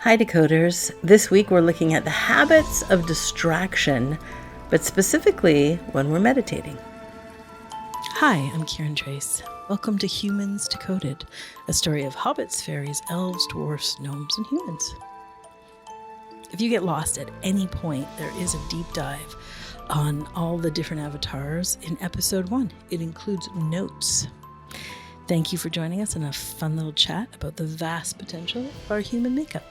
Hi Decoders. This week we're looking at the habits of distraction, but specifically when we're meditating. Hi, I'm Kiran Trace. Welcome to Humans Decoded, a story of hobbits, fairies, elves, dwarfs, gnomes, and humans. If you get lost at any point, there is a deep dive on all the different avatars in episode 1. It includes notes. Thank you for joining us in a fun little chat about the vast potential of our human makeup.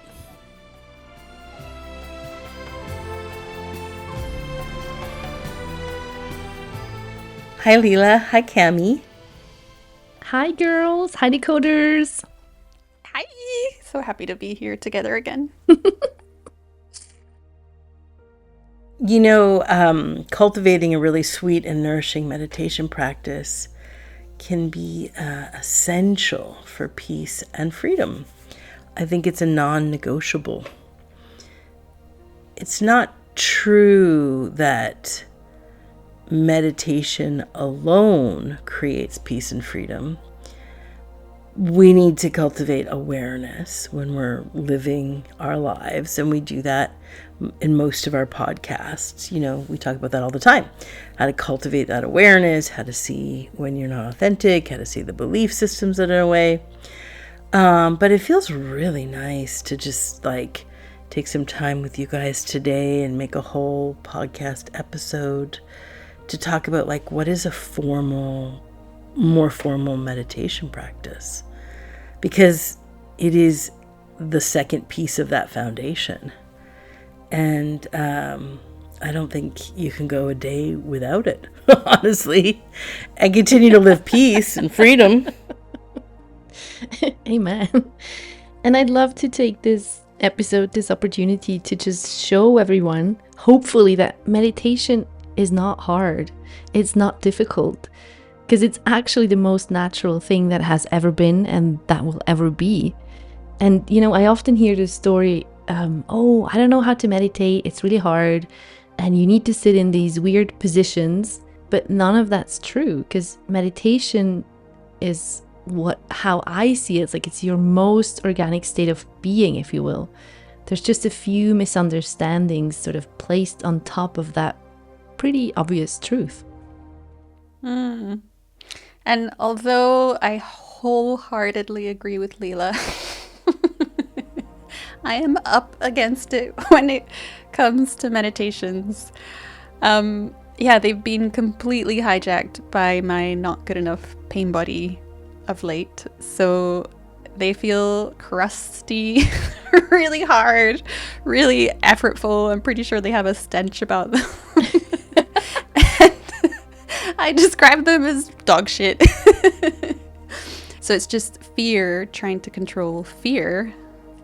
Hi Leela, hi Cami. Hi girls, hi Decoders. Hi, so happy to be here together again. You know, cultivating a really sweet and nourishing meditation practice can be essential for peace and freedom. I think it's a non-negotiable. It's not true that meditation alone creates peace and freedom. We need to cultivate awareness when we're living our lives, and we do that in most of our podcasts. You know, we talk about that all the time. How to cultivate that awareness, how to see when you're not authentic, how to see the belief systems that are in a way. But it feels really nice to just take some time with you guys today and make a whole podcast episode to talk about what is a more formal meditation practice, because it is the second piece of that foundation. And I don't think you can go a day without it, honestly, and continue to live peace and freedom. Amen. And I'd love to take this opportunity to just show everyone, hopefully, that meditation is not hard. It's not difficult, because it's actually the most natural thing that has ever been and that will ever be. And, you know, I often hear this story, I don't know how to meditate. It's really hard. And you need to sit in these weird positions. But none of that's true, because meditation is how I see it. It's your most organic state of being, if you will. There's just a few misunderstandings sort of placed on top of that pretty obvious truth. And although I wholeheartedly agree with Leela, I am up against it when it comes to meditations. They've been completely hijacked by my not good enough pain body of late. So they feel crusty, really hard, really effortful. I'm pretty sure they have a stench about them. I describe them as dog shit. So it's just fear trying to control fear.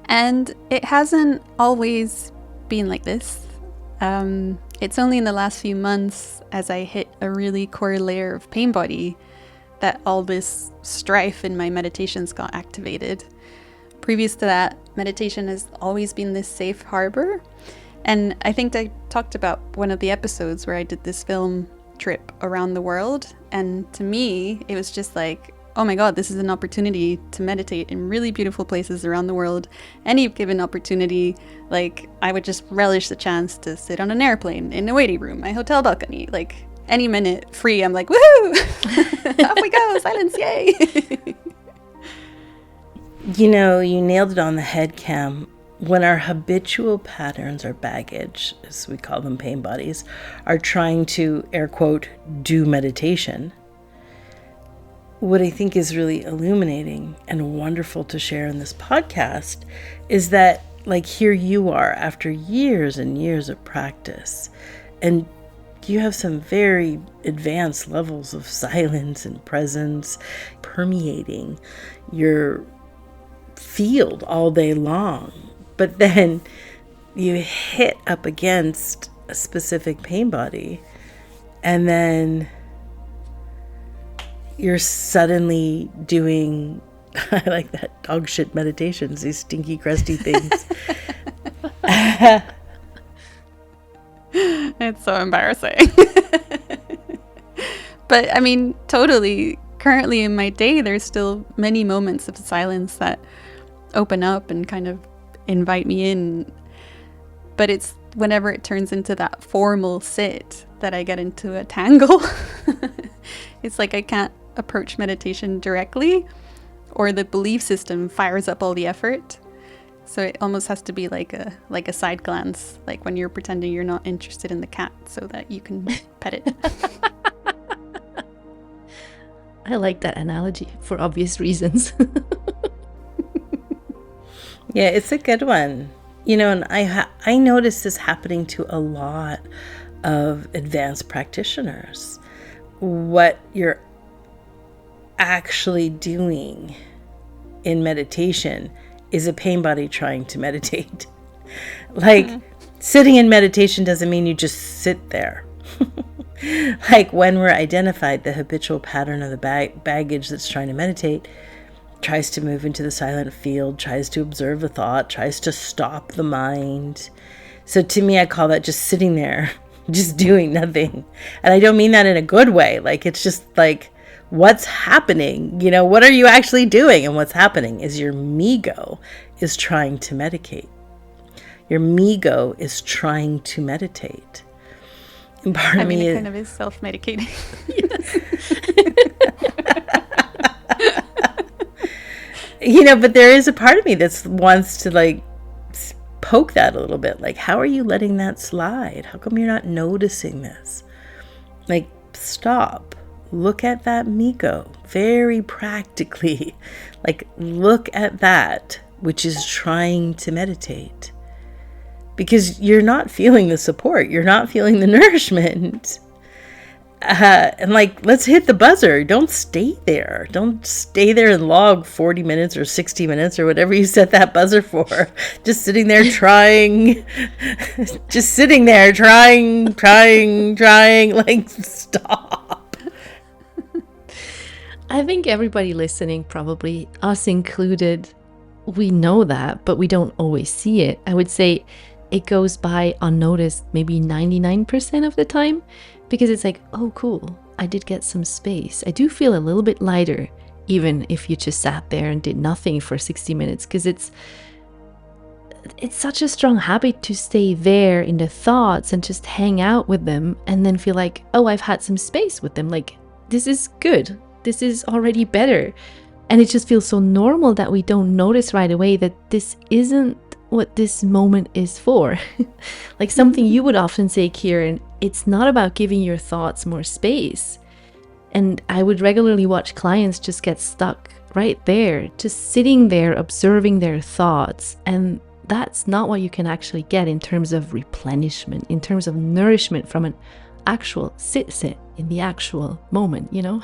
And it hasn't always been like this. It's only in the last few months, as I hit a really core layer of pain body, that all this strife in my meditations got activated. Previous to that, meditation has always been this safe harbor. And I think I talked about one of the episodes where I did this film trip around the world, and to me it was just oh my god, this is an opportunity to meditate in really beautiful places around the world. Any given opportunity, I would just relish the chance to sit on an airplane, in a waiting room, my hotel balcony, any minute free. I'm woohoo. Off we go, silence, yay. You know, you nailed it on the head, Cam. When our habitual patterns or baggage, as we call them, pain bodies, are trying to, air quote, do meditation, what I think is really illuminating and wonderful to share in this podcast is that, here you are after years and years of practice, and you have some very advanced levels of silence and presence permeating your field all day long. But then you hit up against a specific pain body, and then you're suddenly doing, I like that, dog shit meditations, these stinky, crusty things. It's so embarrassing. But I mean, totally, currently in my day, there's still many moments of silence that open up and kind of invite me in. But it's whenever it turns into that formal sit that I get into a tangle. It's like I can't approach meditation directly, or the belief system fires up all the effort. So it almost has to be like a side glance, like when you're pretending you're not interested in the cat so that you can pet it. I like that analogy for obvious reasons. Yeah, it's a good one. You know, and I notice this happening to a lot of advanced practitioners. What you're actually doing in meditation is a pain body trying to meditate. Like, sitting in meditation doesn't mean you just sit there. Like, when we're identified, the habitual pattern of the baggage that's trying to meditate tries to move into the silent field, tries to observe a thought, tries to stop the mind. So to me, I call that just sitting there, just doing nothing. And I don't mean that in a good way. Like, it's just like, what's happening? You know, what are you actually doing? And what's happening is your MEGO is trying to medicate. Your MEGO is trying to meditate. And part of me it kind of is self-medicating. You know, but there is a part of me that wants to like poke that a little bit. Like, how are you letting that slide? How come you're not noticing this? Like, stop. Look at that MEGO very practically. Like, look at that, which is trying to meditate. Because you're not feeling the support. You're not feeling the nourishment. And like, let's hit the buzzer. Don't stay there. Don't stay there and log 40 minutes or 60 minutes or whatever you set that buzzer for. Just sitting there trying. Just sitting there trying. Like, stop. I think everybody listening, probably us included, we know that, but we don't always see it. I would say it goes by unnoticed maybe 99% of the time, because it's like, oh, cool, I did get some space. I do feel a little bit lighter, even if you just sat there and did nothing for 60 minutes, because it's such a strong habit to stay there in the thoughts and just hang out with them and then feel like, oh, I've had some space with them. Like, this is good. This is already better. And it just feels so normal that we don't notice right away that this isn't what this moment is for. Like something you would often say, Kiran, it's not about giving your thoughts more space. And I would regularly watch clients just get stuck right there, just sitting there, observing their thoughts. And that's not what you can actually get in terms of replenishment, in terms of nourishment from an actual sit in the actual moment, you know?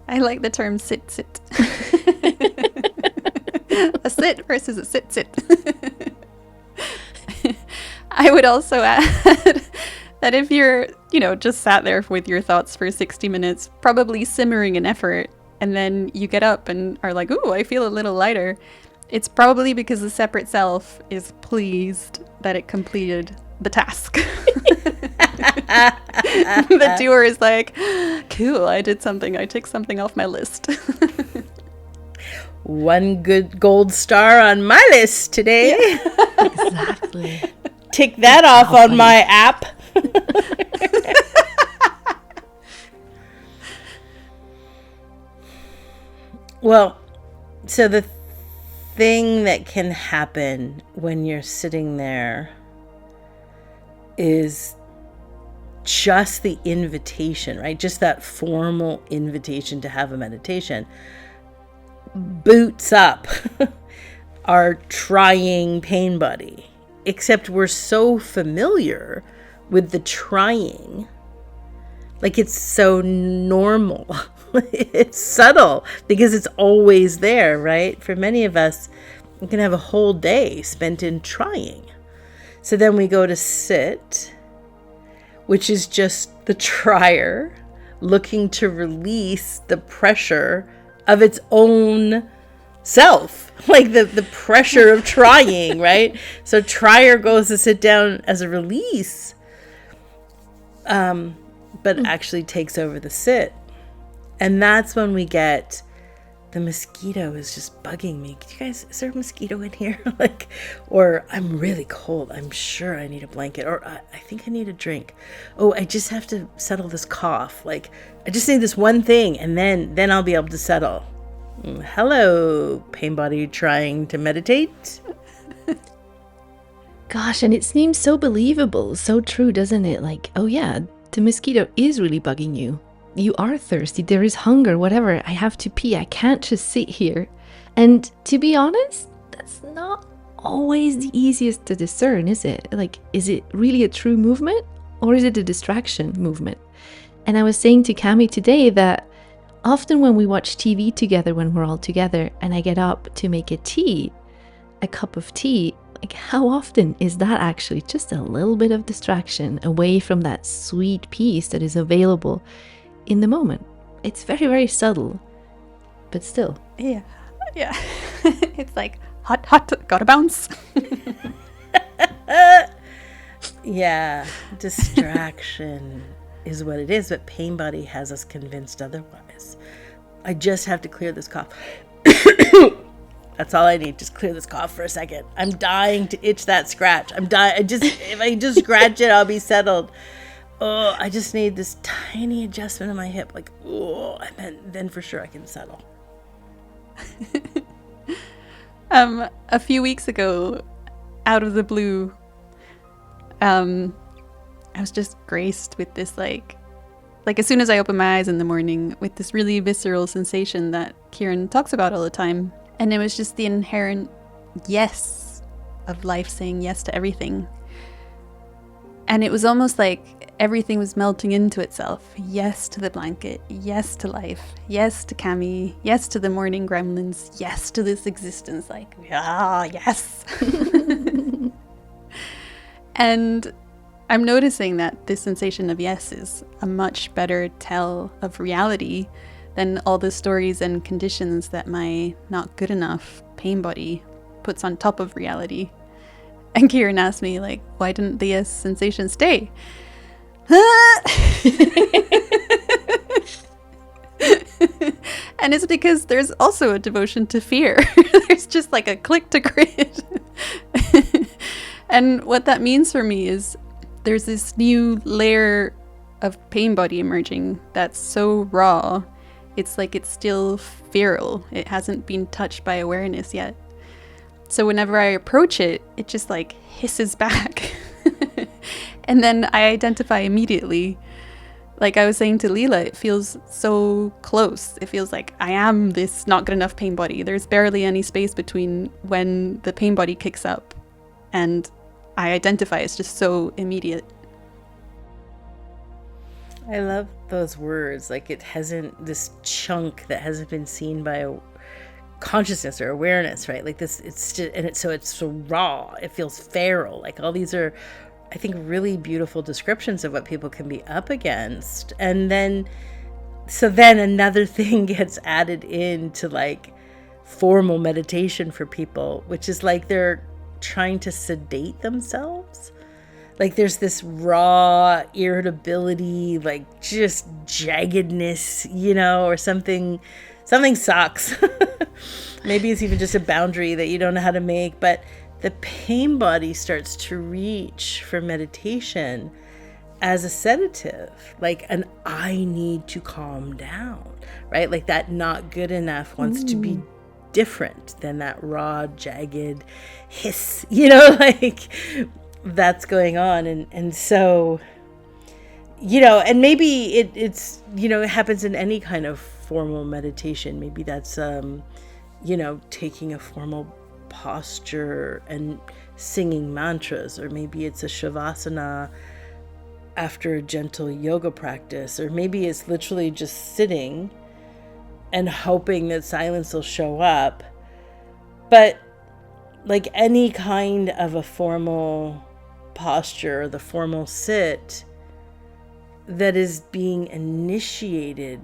I like the term sit. A sit versus a sit. I would also add that if you're, just sat there with your thoughts for 60 minutes, probably simmering in effort, and then you get up and are like, ooh, I feel a little lighter, it's probably because the separate self is pleased that it completed the task. The doer is like, cool, I did something. I ticked something off my list. One good gold star on my list today. Yeah. Exactly. Tick that off on my app. Well, so the thing that can happen when you're sitting there is just the invitation, right? Just that formal invitation to have a meditation boots up our trying pain body. Except we're so familiar with the trying, like it's so normal. It's subtle because it's always there, right? For many of us, we can have a whole day spent in trying. So then we go to sit, which is just the trier looking to release the pressure of its own self, like the pressure of trying, right? So trier goes to sit down as a release, but actually takes over the sit. And that's when we get the mosquito is just bugging me. Is there a mosquito in here? Like, or I'm really cold. I'm sure I need a blanket, or I think I need a drink. Oh, I just have to settle this cough. Like, I just need this one thing, and then I'll be able to settle. Hello, pain body trying to meditate. Gosh, and it seems so believable, so true, doesn't it? Like, oh yeah, the mosquito is really bugging you. You are thirsty, there is hunger, whatever. I have to pee, I can't just sit here. And to be honest, that's not always the easiest to discern, is it? Like, is it really a true movement, or is it a distraction movement? And I was saying to Cami today that often when we watch TV together, when we're all together, and I get up to make a cup of tea, like, how often is that actually just a little bit of distraction away from that sweet peace that is available in the moment? It's very, very subtle, but still. Yeah. It's like, hot, gotta bounce. Yeah, distraction is what it is, but pain body has us convinced otherwise. I just have to clear this cough. That's all I need. Just clear this cough for a second. I'm dying to itch that scratch. If I just scratch it, I'll be settled. Oh, I just need this tiny adjustment in my hip. Like, oh, and then for sure I can settle. A few weeks ago, out of the blue, I was just graced with this, like as soon as I open my eyes in the morning, with this really visceral sensation that Kiran talks about all the time. And it was just the inherent yes of life, saying yes to everything. And it was almost like everything was melting into itself. Yes to the blanket. Yes to life. Yes to Cami. Yes to the morning gremlins. Yes to this existence. Like, yes. And I'm noticing that this sensation of yes is a much better tell of reality than all the stories and conditions that my not good enough pain body puts on top of reality. And Kiran asked me, like, why didn't the yes sensation stay? And it's because there's also a devotion to fear. There's just like a click to grid. And what that means for me is there's this new layer of pain body emerging that's so raw. It's like it's still feral. It hasn't been touched by awareness yet. So whenever I approach it, it just like hisses back. And then I identify immediately. Like I was saying to Leela, it feels so close. It feels like I am this not good enough pain body. There's barely any space between when the pain body kicks up and I identify. It's just so immediate. I love those words. Like, it hasn't, this chunk that hasn't been seen by consciousness or awareness, right? Like this, it's just, and it's so raw. It feels feral. Like, all these are, I think, really beautiful descriptions of what people can be up against. And then, so then another thing gets added into like formal meditation for people, which is like they're trying to sedate themselves. Like there's this raw irritability, like just jaggedness, you know, or something sucks. Maybe it's even just a boundary that you don't know how to make, but the pain body starts to reach for meditation as a sedative, like an I need to calm down, right? Like that not good enough wants to be different than that raw, jagged hiss, you know, like that's going on. And so, you know, and maybe it's, you know, it happens in any kind of formal meditation. Maybe that's, you know, taking a formal posture and singing mantras, or maybe it's a shavasana after a gentle yoga practice, or maybe it's literally just sitting and hoping that silence will show up. But like any kind of a formal posture, the formal sit that is being initiated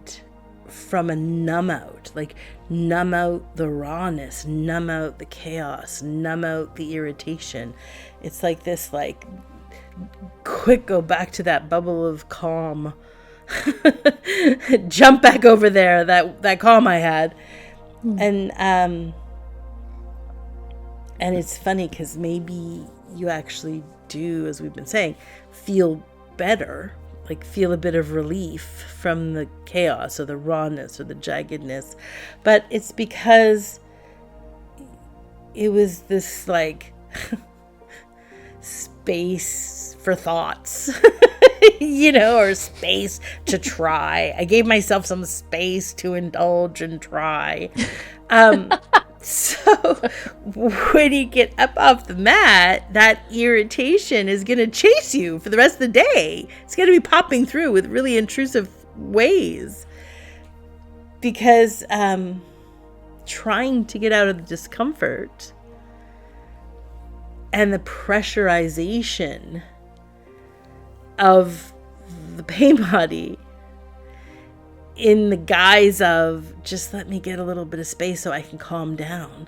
from a numb out, like numb out the rawness, numb out the chaos, numb out the irritation. It's like this, like, quick, go back to that bubble of calm. Jump back over there, that calm I had. And it's funny because maybe you actually do, as we've been saying, feel better, like feel a bit of relief from the chaos or the rawness or the jaggedness. But it's because it was this like space for thoughts, or space to try. I gave myself some space to indulge and try. So when you get up off the mat, that irritation is going to chase you for the rest of the day. It's going to be popping through with really intrusive ways because trying to get out of the discomfort and the pressurization of the pain body in the guise of just let me get a little bit of space so I can calm down.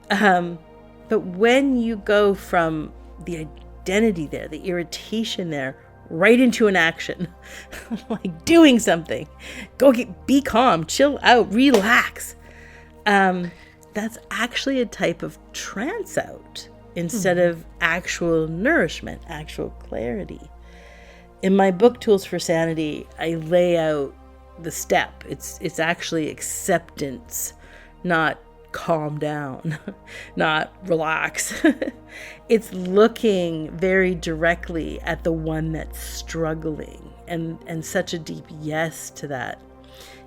But when you go from the identity there, the irritation there, right into an action, like doing something, be calm, chill out, relax. That's actually a type of trance out instead of actual nourishment, actual clarity. In my book, Tools for Sanity, I lay out the step. It's actually acceptance, not calm down, not relax. It's looking very directly at the one that's struggling and such a deep yes to that.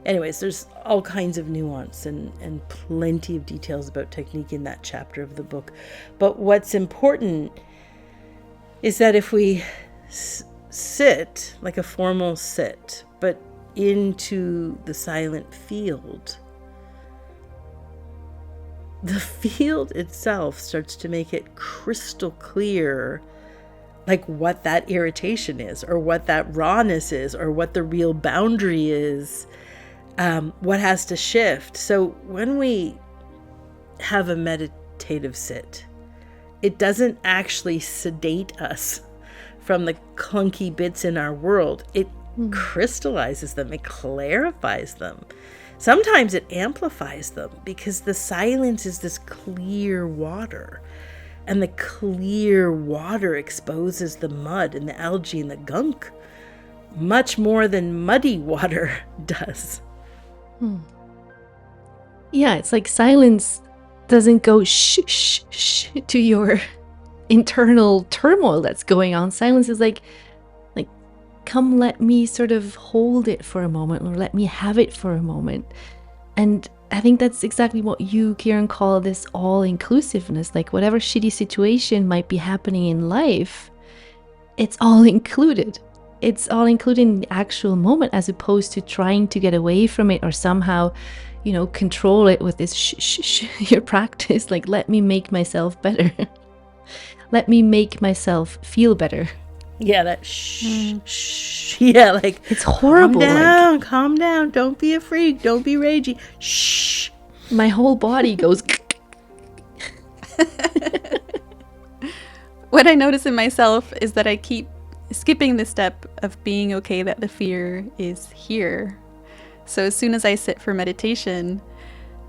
Anyways, there's all kinds of nuance and plenty of details about technique in that chapter of the book. But what's important is that if we sit like a formal sit, but into the silent field, the field itself starts to make it crystal clear like what that irritation is or what that rawness is or what the real boundary is, what has to shift. So when we have a meditative sit, it doesn't actually sedate us from the clunky bits in our world. It crystallizes them, it clarifies them. Sometimes it amplifies them because the silence is this clear water, and the clear water exposes the mud and the algae and the gunk much more than muddy water does. Yeah, it's like silence doesn't go shh, shh, shh to your internal turmoil that's going on. Silence is like come let me sort of hold it for a moment, or let me have it for a moment. And I think that's exactly what you, Kiran, call this all-inclusiveness. Like whatever shitty situation might be happening in life, it's all included. It's all included in the actual moment, as opposed to trying to get away from it or somehow, control it with this shh, shh, shh, your practice. Like, let me make myself better. Let me make myself feel better. Yeah, that shh, shh. Yeah, like it's horrible. Calm down. Don't be a freak. Don't be ragey. Shh. My whole body goes. What I notice in myself is that I keep skipping the step of being okay that the fear is here. So as soon as I sit for meditation,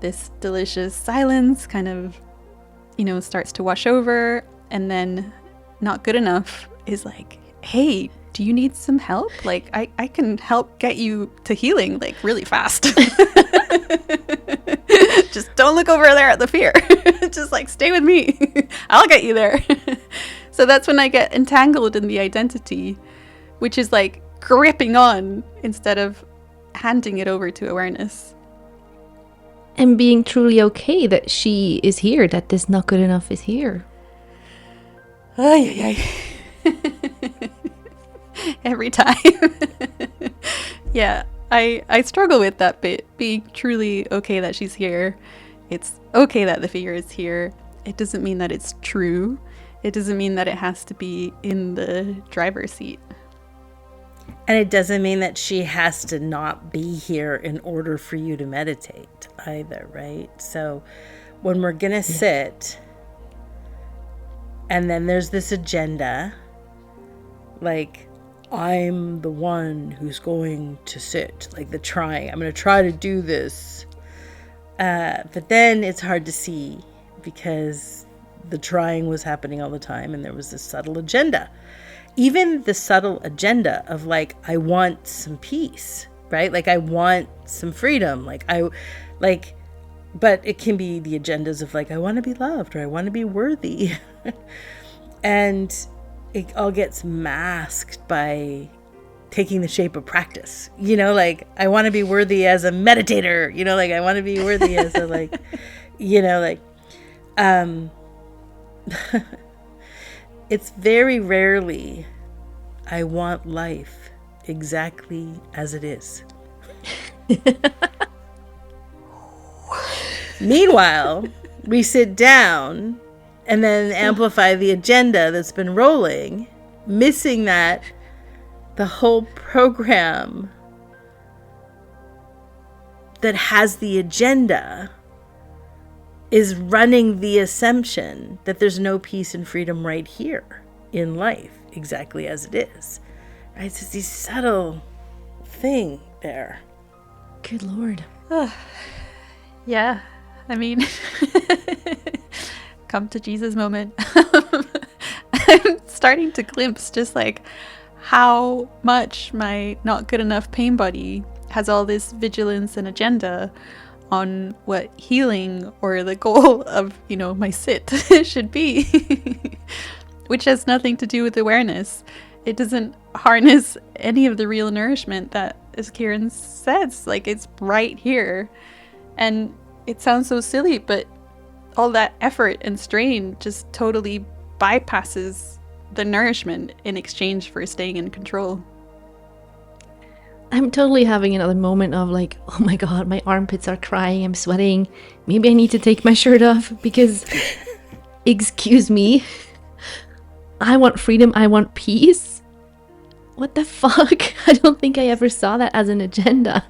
this delicious silence kind of, starts to wash over, and then not good enough is like, hey, do you need some help? Like, I can help get you to healing, like, really fast. Just don't look over there at the fear. Just, like, stay with me. I'll get you there. So that's when I get entangled in the identity, which is, like, gripping on instead of handing it over to awareness. And being truly okay that she is here, that this not good enough is here. Ay. Every time. Yeah, I struggle with that bit. Being truly okay that she's here. It's okay that the fear is here. It doesn't mean that it's true. It doesn't mean that it has to be in the driver's seat. And it doesn't mean that she has to not be here in order for you to meditate either, right? So when we're going to sit, and then there's this agenda, like, I'm the one who's going to sit, like the trying. I'm going to try to do this. But then it's hard to see because the trying was happening all the time and there was this subtle agenda. Even the subtle agenda of like, I want some peace, right? Like I want some freedom. But it can be the agendas of like, I want to be loved or I want to be worthy. And it all gets masked by taking the shape of practice, like I want to be worthy as a meditator, like I want to be worthy as a like, it's very rarely I want life exactly as it is. Meanwhile, we sit down and then amplify the agenda that's been rolling, missing that the whole program that has the agenda is running the assumption that there's no peace and freedom right here in life, exactly as it is. Right? It's just this subtle thing there. Good Lord. Yeah, I mean, come to Jesus moment. I'm starting to glimpse just like how much my not good enough pain body has all this vigilance and agenda on what healing or the goal of, my sit should be, which has nothing to do with awareness. It doesn't harness any of the real nourishment that, as Kiran says, like it's right here. And it sounds so silly, but all that effort and strain just totally bypasses the nourishment in exchange for staying in control. I'm totally having another moment of like, oh my God, my armpits are crying, I'm sweating. Maybe I need to take my shirt off because, excuse me, I want freedom, I want peace. What the fuck? I don't think I ever saw that as an agenda.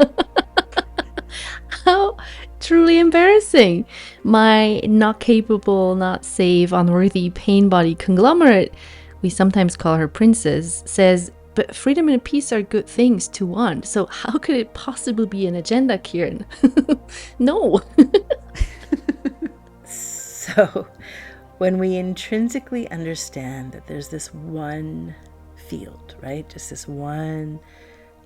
How truly embarrassing. My not capable, not safe, unworthy pain body conglomerate, we sometimes call her princess, says, but freedom and peace are good things to want. So how could it possibly be an agenda, Kiran? No. So when we intrinsically understand that there's this one field, right? Just this one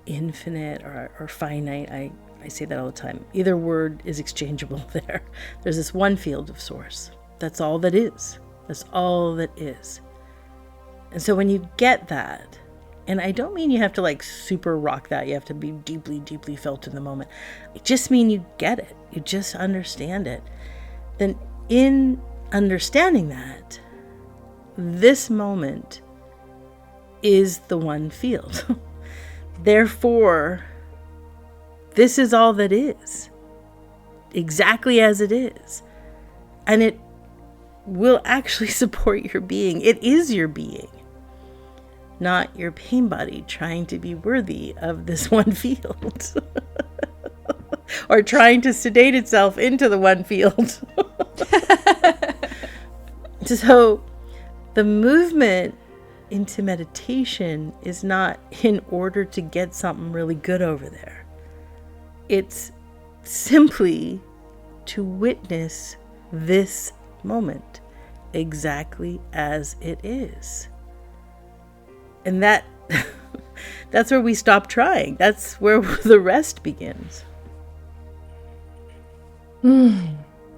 infinite or finite, I say that all the time. Either word is exchangeable there. There's this one field of source. That's all that is. That's all that is. And so when you get that, and I don't mean you have to like super rock that. You have to be deeply, deeply felt in the moment. I just mean you get it. You just understand it. Then in understanding that, this moment is the one field. Therefore, this is all that is. Exactly as it is. And it will actually support your being. It is your being. Not your pain body trying to be worthy of this one field. Or trying to sedate itself into the one field. So the movement into meditation is not in order to get something really good over there. It's simply to witness this moment exactly as it is. And that's where we stop trying. That's where the rest begins.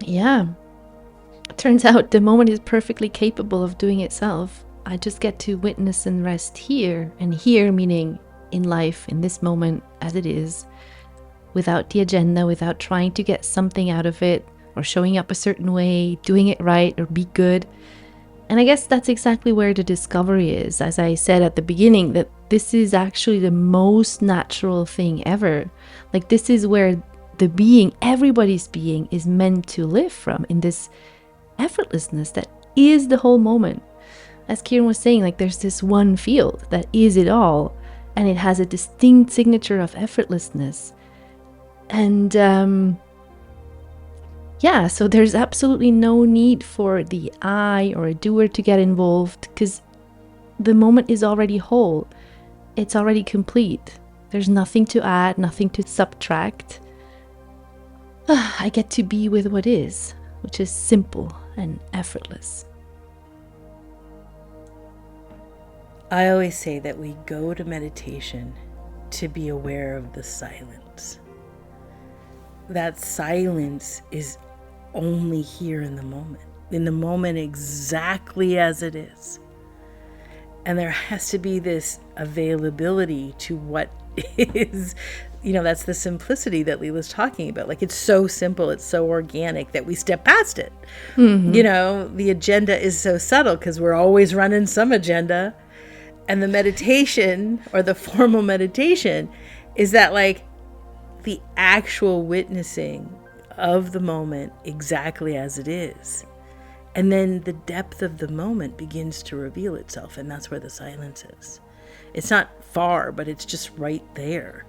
Yeah. Turns out the moment is perfectly capable of doing itself. I just get to witness and rest here, and here meaning in life, in this moment as it is, without the agenda, without trying to get something out of it, or showing up a certain way, doing it right, or be good. And I guess that's exactly where the discovery is. As I said at the beginning, that this is actually the most natural thing ever. Like this is where the being, everybody's being, is meant to live from, in this effortlessness that is the whole moment. As Kiran was saying, like there's this one field that is it all, and it has a distinct signature of effortlessness. And yeah, so there's absolutely no need for the I or a doer to get involved, because the moment is already whole. It's already complete. There's nothing to add, nothing to subtract. I get to be with what is, which is simple and effortless. I always say that we go to meditation to be aware of the silence. That silence is only here in the moment exactly as it is. And there has to be this availability to what is, that's the simplicity that Leela's talking about. Like, it's so simple, it's so organic that we step past it. Mm-hmm. The agenda is so subtle because we're always running some agenda. And the meditation, or the formal meditation, is that like the actual witnessing of the moment exactly as it is. And then the depth of the moment begins to reveal itself, and that's where the silence is. It's not far, but it's just right there.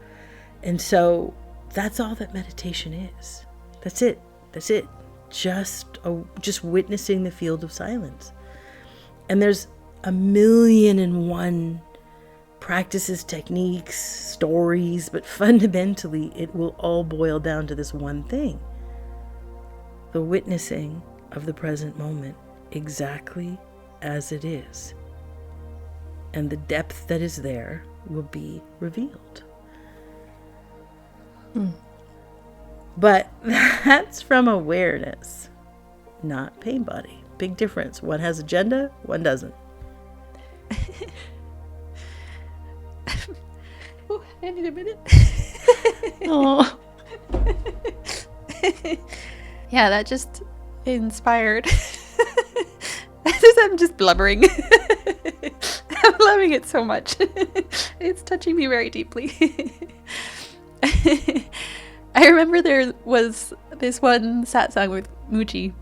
And so that's all that meditation is. That's it. Just witnessing the field of silence. And there's 1,000,001 practices, techniques, stories, but fundamentally it will all boil down to this one thing: the witnessing of the present moment exactly as it is. And the depth that is there will be revealed. But that's from awareness, not pain body. Big difference. One has agenda, one doesn't. Oh, I need a minute. Oh. Yeah, that just inspired. I'm just blubbering. I'm loving it so much. It's touching me very deeply. I remember there was this one satsang with Muji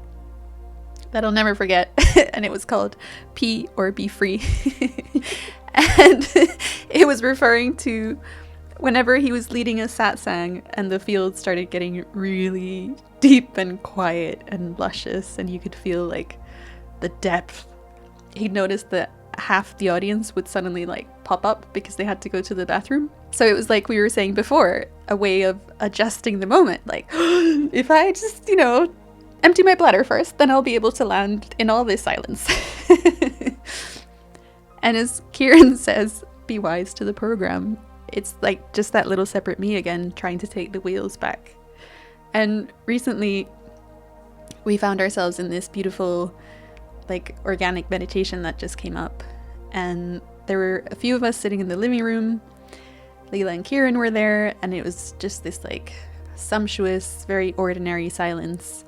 that I'll never forget, and it was called Pee or Be Free. And it was referring to whenever he was leading a satsang and the field started getting really deep and quiet and luscious, and you could feel like the depth. He noticed that half the audience would suddenly like pop up because they had to go to the bathroom. So it was like we were saying before, a way of adjusting the moment. Like, if I just, empty my bladder first, then I'll be able to land in all this silence. And as Kiran says, be wise to the program. It's like just that little separate me again, trying to take the wheels back. And recently we found ourselves in this beautiful like organic meditation that just came up, and there were a few of us sitting in the living room. Leela and Kiran were there, and it was just this like sumptuous, very ordinary silence.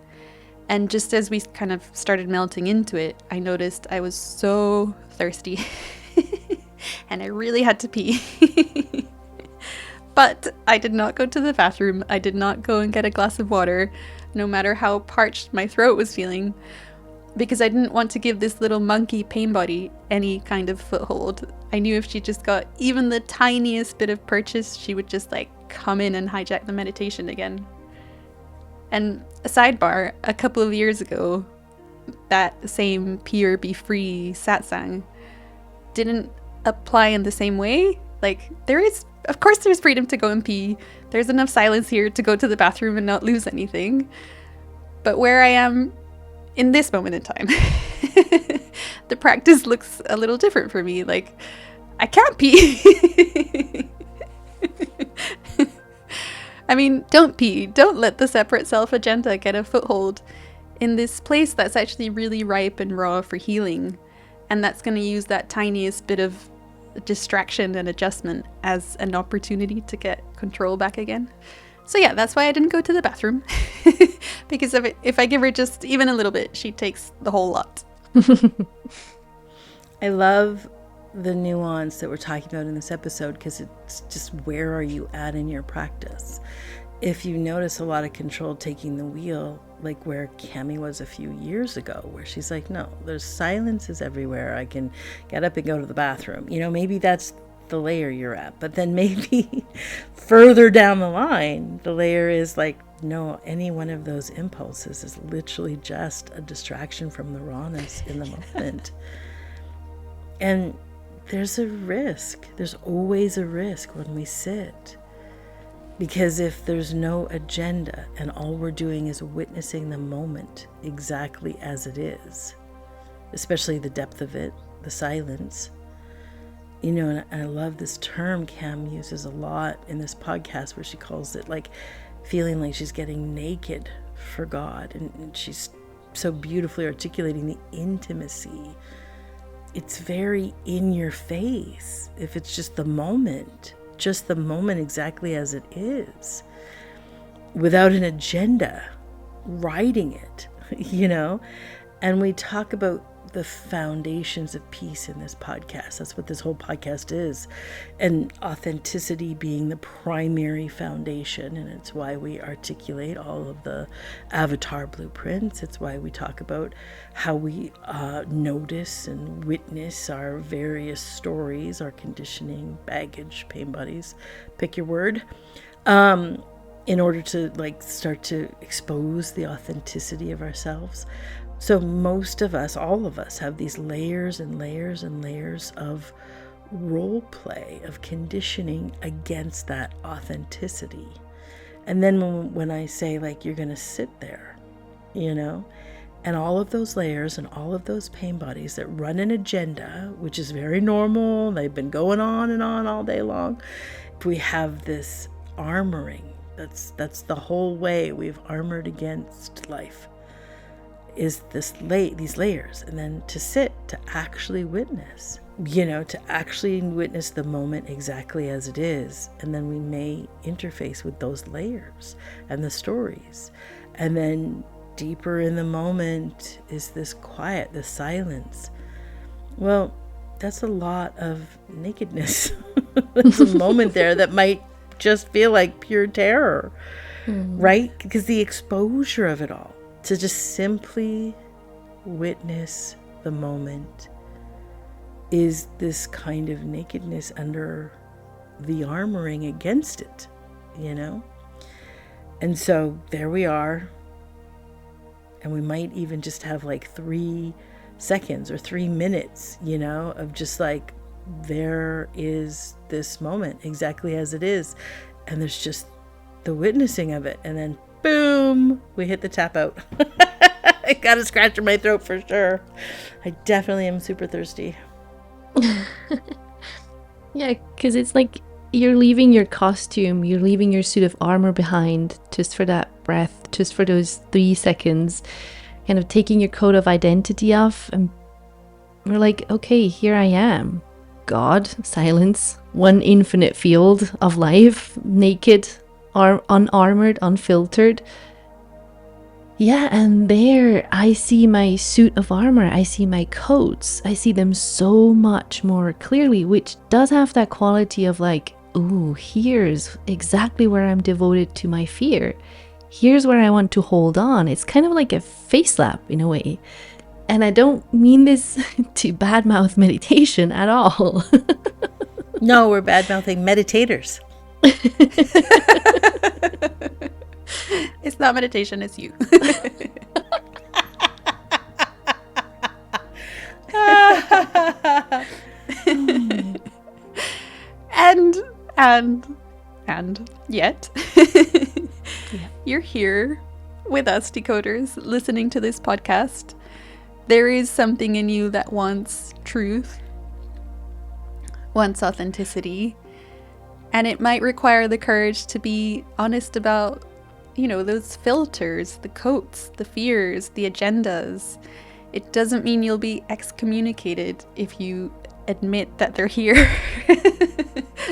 And just as we kind of started melting into it, I noticed I was so thirsty and I really had to pee. But I did not go to the bathroom. I did not go and get a glass of water, no matter how parched my throat was feeling, because I didn't want to give this little monkey pain body any kind of foothold. I knew if she just got even the tiniest bit of purchase, she would just like come in and hijack the meditation again. And a sidebar, a couple of years ago, that same pee or be free satsang didn't apply in the same way. Like, of course there's freedom to go and pee. There's enough silence here to go to the bathroom and not lose anything. But where I am in this moment in time, the practice looks a little different for me. Like, I can't pee. I mean, don't pee. Don't let the separate self agenda get a foothold in this place that's actually really ripe and raw for healing. And that's going to use that tiniest bit of distraction and adjustment as an opportunity to get control back again. So yeah, that's why I didn't go to the bathroom. Because if I give her just even a little bit, she takes the whole lot. I love the nuance that we're talking about in this episode, because it's just, where are you at in your practice? If you notice a lot of control taking the wheel, like where Cami was a few years ago, where she's like, no, there's silences everywhere. I can get up and go to the bathroom. Maybe that's the layer you're at. But then maybe further down the line, the layer is like, no, any one of those impulses is literally just a distraction from the rawness in the moment. And there's a risk. There's always a risk when we sit. Because if there's no agenda and all we're doing is witnessing the moment exactly as it is, especially the depth of it, the silence, and I love this term Cam uses a lot in this podcast where she calls it like feeling like she's getting naked for God. And she's so beautifully articulating the intimacy. It's very in your face if it's just the moment exactly as it is, without an agenda, writing it, And we talk about the foundations of peace in this podcast. That's what this whole podcast is. And authenticity being the primary foundation. And it's why we articulate all of the avatar blueprints. It's why we talk about how we notice and witness our various stories, our conditioning, baggage, pain bodies, pick your word. In order to start to expose the authenticity of ourselves. So most of us, all of us, have these layers and layers and layers of role play, of conditioning against that authenticity. And then when I say you're going to sit there, and all of those layers and all of those pain bodies that run an agenda, which is very normal, they've been going on and on all day long. If we have this armoring, that's the whole way we've armored against life. Is these layers, and then to sit, to actually witness, to actually witness the moment exactly as it is. And then we may interface with those layers and the stories. And then deeper in the moment is this quiet, this silence. Well, that's a lot of nakedness. There's a moment there that might just feel like pure terror, right? Because the exposure of it all, to just simply witness the moment, is this kind of nakedness under the armoring against it, And so there we are. And we might even just have 3 seconds or 3 minutes, of just there is this moment exactly as it is. And there's just the witnessing of it. And then boom, we hit the tap out. I got a scratch in my throat for sure. I definitely am super thirsty. Yeah, because it's you're leaving your costume, you're leaving your suit of armor behind just for that breath, just for those 3 seconds, kind of taking your coat of identity off. And we're okay, here I am. God, silence, one infinite field of life, naked, unarmored, unfiltered. Yeah, and there I see my suit of armor, I see my coats, I see them so much more clearly, which does have that quality of ooh, here's exactly where I'm devoted to my fear. Here's where I want to hold on. It's kind of like a face slap in a way. And I don't mean this to badmouth meditation at all. No, we're badmouthing meditators. It's not meditation, it's you. And yet, You're here with us, decoders, listening to this podcast. There is something in you that wants truth, wants authenticity, and it might require the courage to be honest about, those filters, the coats, the fears, the agendas. It doesn't mean you'll be excommunicated if you admit that they're here,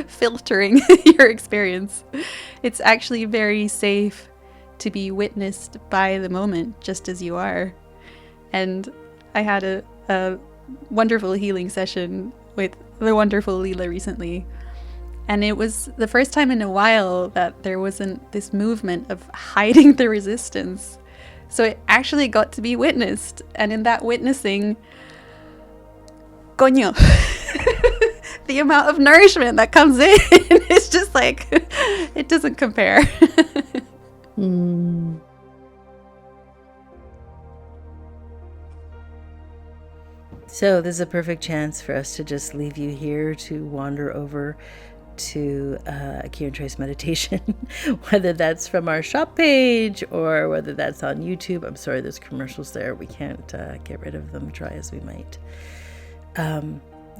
filtering your experience. It's actually very safe to be witnessed by the moment just as you are. And I had a wonderful healing session with the wonderful Leela recently. And it was the first time in a while that there wasn't this movement of hiding the resistance. So it actually got to be witnessed. And in that witnessing, coño, the amount of nourishment that comes in, it's just it doesn't compare. So this is a perfect chance for us to just leave you here to wander over to a Kiran Trace meditation, whether that's from our shop page or whether that's on YouTube. I'm sorry, there's commercials there. We can't get rid of them, try as we might.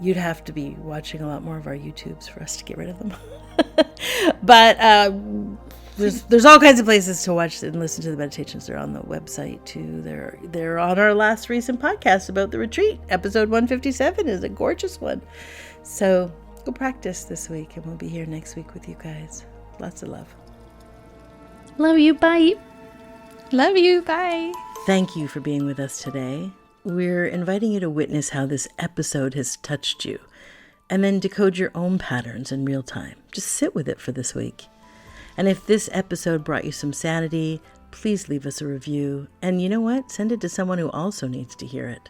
You'd have to be watching a lot more of our YouTubes for us to get rid of them. But there's all kinds of places to watch and listen to the meditations. They're on the website too. They're on our last recent podcast about the retreat. Episode 157 is a gorgeous one. So go practice this week, and we'll be here next week with you guys. Lots of love. Love you. Bye. Love you. Bye. Thank you for being with us today. We're inviting you to witness how this episode has touched you, and then decode your own patterns in real time. Just sit with it for this week. And if this episode brought you some sanity, please leave us a review. And you know what? Send it to someone who also needs to hear it.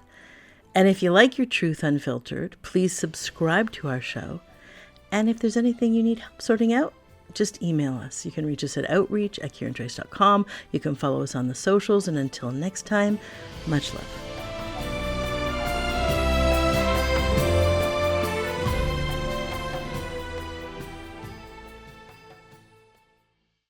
And if you like your truth unfiltered, please subscribe to our show. And if there's anything you need help sorting out, just email us. You can reach us at outreach@kirantrace.com. You can follow us on the socials. And until next time, much love.